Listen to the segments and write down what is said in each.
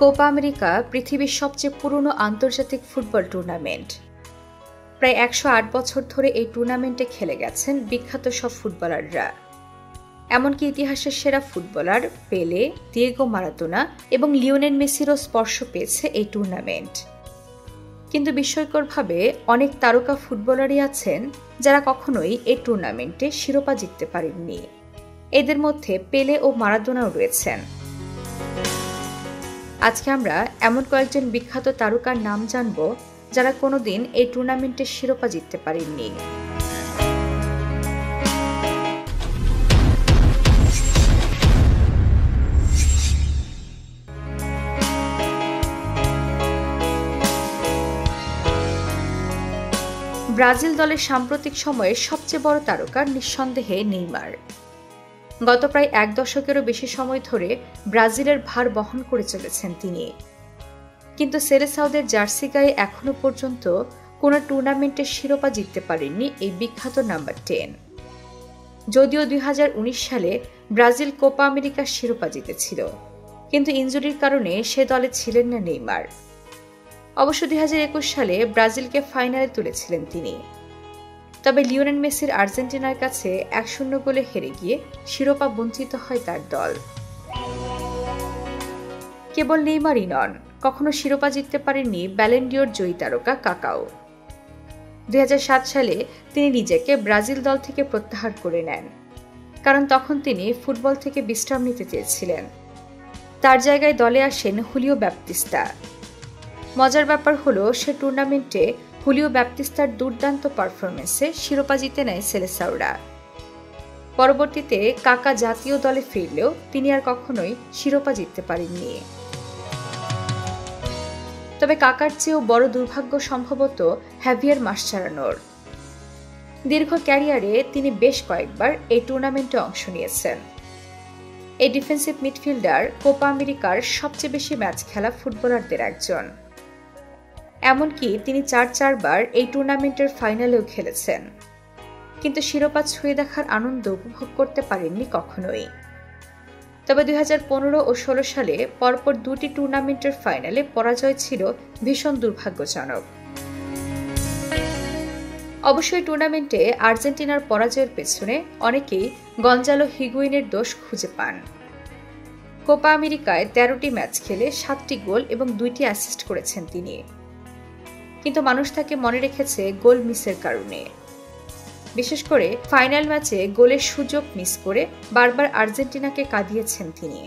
Copa America পৃথিবীর সবচেয়ে পুরনো আন্তর্জাতিক ফুটবল টুর্নামেন্ট। প্রায় ১০৮ বছর ধরে এই টুর্নামেন্টে খেলে গেছেন বিখ্যাত সব ফুটবলাররা। এমনকি ইতিহাসের সেরা ফুটবলার পেলে, দিয়েগো মারাদোনা এবং লিওনেল মেসিরও স্পর্শ পেয়েছে এই টুর্নামেন্ট। কিন্তু বিস্ময়করভাবে অনেক তারকা ফুটবলারই আছেন যারা কখনোই এই টুর্নামেন্টে শিরোপা জিততে পারেননি। এদের মধ্যে পেলে ও মারাদোনাও রয়েছেন। আজকে আমরা এমন কয়েকজন বিখ্যাত তারকার নাম জানব যারা কোনোদিন এই টুর্নামেন্টের শিরোপা জিততে পারেননি। ব্রাজিল দলের সাম্প্রতিক সময়ের সবচেয়ে বড় তারকা নিঃসন্দেহে নেইমার। গত প্রায় ১ দশকেরও বেশি সময় ধরে ব্রাজিলের ভার বহন করে চলেছেন তিনি। কিন্তু সেলেসাওদের জার্সি গায়ে এখনো পর্যন্ত কোনো টুর্নামেন্টের শিরোপা জিততে পারেননি এই বিখ্যাত নাম্বার 10। যদিও ২০১৯ সালে ব্রাজিল কোপা আমেরিকার শিরোপা জিতেছিল, কিন্তু ইনজুরির কারণে সে দলে ছিলেন না নেইমার। অবশ্য ২০২১ সালে ব্রাজিলকে ফাইনালে তুলেছিলেন তিনি। তবে লিওনেল মেসির আর্জেন্টিনার কাছে ১-০ গোলে হেরে গিয়ে শিরোপা বঞ্চিত হয় তার দল। কেবল নেইমারই নন, কখনো শিরোপা জিততে পারেননি ব্যালন ডি'ওর জয়ী তারকা কাকাও। ২০০৭ সালে তিনি নিজেকে ব্রাজিল দল থেকে প্রত্যাহার করে নেন, কারণ তখন তিনি ফুটবল থেকে বিশ্রাম নিতে চেয়েছিলেন। তার জায়গায় দলে আসেন হুলিও ব্যাপ্তিস্তা। মজার ব্যাপার হলো, সে টুর্নামেন্টে হুলিও ব্যাপ্তিস্তার দুর্দান্ত পারফরমেন্সে শিরোপা জিতে নেয় সেলেসাওরা। পরবর্তীতে কাকা জাতীয় দলে ফিরলেও তিনি আর কখনোই শিরোপা জিততে পারেননি। তবে কাকার চেয়েও বড় দুর্ভাগ্য সম্ভবত হ্যাভিয়ার মাসচারানোর। দীর্ঘ ক্যারিয়ারে তিনি বেশ কয়েকবার এই টুর্নামেন্টে অংশ নিয়েছেন। এই ডিফেন্সিভ মিডফিল্ডার কোপা আমেরিকার সবচেয়ে বেশি ম্যাচ খেলা ফুটবলারদের একজন। এমনকি তিনি ৪বার এই টুর্নামেন্টের ফাইনালেও খেলেছেন, কিন্তু শিরোপা ছুঁয়ে দেখার আনন্দ উপভোগ করতে পারেননি কখনোই। তবে ২০১৫ ও ২০১৬ সালে পরপর ২টি টুর্নামেন্টের ফাইনালে পরাজয় ছিল ভীষণ দুর্ভাগ্যজনক। অবশ্যই টুর্নামেন্টে আর্জেন্টিনার পরাজয়ের পেছনে অনেকেই গঞ্জালো হিগুয়েইনের দোষ খুঁজে পান। কোপা আমেরিকায় ১৩টি ম্যাচ খেলে ৭টি গোল এবং ২টি অ্যাসিস্ট করেছেন তিনি। কিন্তু মানুষ তাকে মনে রেখেছে গোল মিসের কারণে। বিশেষ করে ফাইনাল ম্যাচে গোলের সুযোগ মিস করে বারবার আর্জেন্টিনাকে কাঁদিয়েছেন তিনি।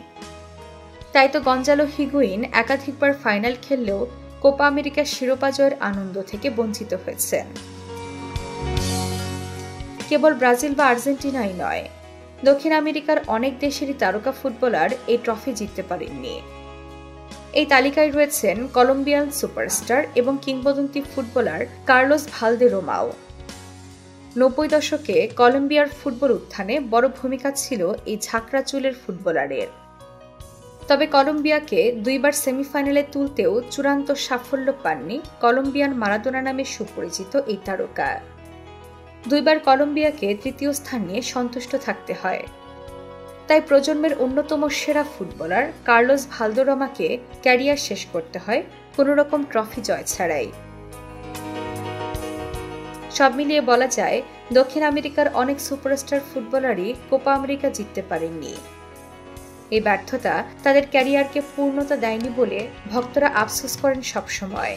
তাই তো গঞ্জালো হিগুয়েইন একাধিকবার ফাইনাল খেললেও কোপা আমেরিকার শিরোপা জয়ের আনন্দ থেকে বঞ্চিত হয়েছেন। কেবল ব্রাজিল বা আর্জেন্টিনাই নয়, দক্ষিণ আমেরিকার অনেক দেশেরই তারকা ফুটবলার এই ট্রফি জিততে পারেননি। এই তালিকায় রয়েছেন কলম্বিয়ান সুপারস্টার এবং কিংবদন্তি ফুটবলার কার্লোস ভালদেরোমাও। ৯০ দশকে কলম্বিয়ার ফুটবল উত্থানে বড় ভূমিকা ছিল এই ঝাঁকড়া চুলের ফুটবলারের। তবে কলম্বিয়াকে ২বার সেমিফাইনালে তুলতেও চূড়ান্ত সাফল্য পাননি কলম্বিয়ান মারাদোনা নামে সুপরিচিত এই তারকা। ২বার কলম্বিয়াকে ৩য় স্থান নিয়ে সন্তুষ্ট থাকতে হয়। তাই প্রজন্মের অন্যতম সেরা ফুটবলার কার্লোস ভালদেরোমাকে ক্যারিয়ার শেষ করতে হয় কোনোরকম ট্রফি জয় ছাড়াই। সব মিলিয়ে বলা যায়, দক্ষিণ আমেরিকার অনেক সুপারস্টার ফুটবলারই কোপা আমেরিকা জিততে পারেননি। এই ব্যর্থতা তাদের ক্যারিয়ারকে পূর্ণতা দেয়নি বলে ভক্তরা আফসোস করেন সবসময়।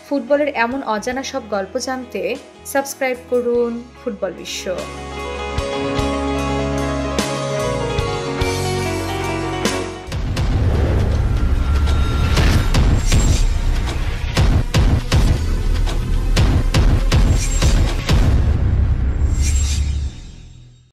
ফুটবলের এমন অজানা সব গল্প জানতে সাবস্ক্রাইব করুন ফুটবল বিশ্ব।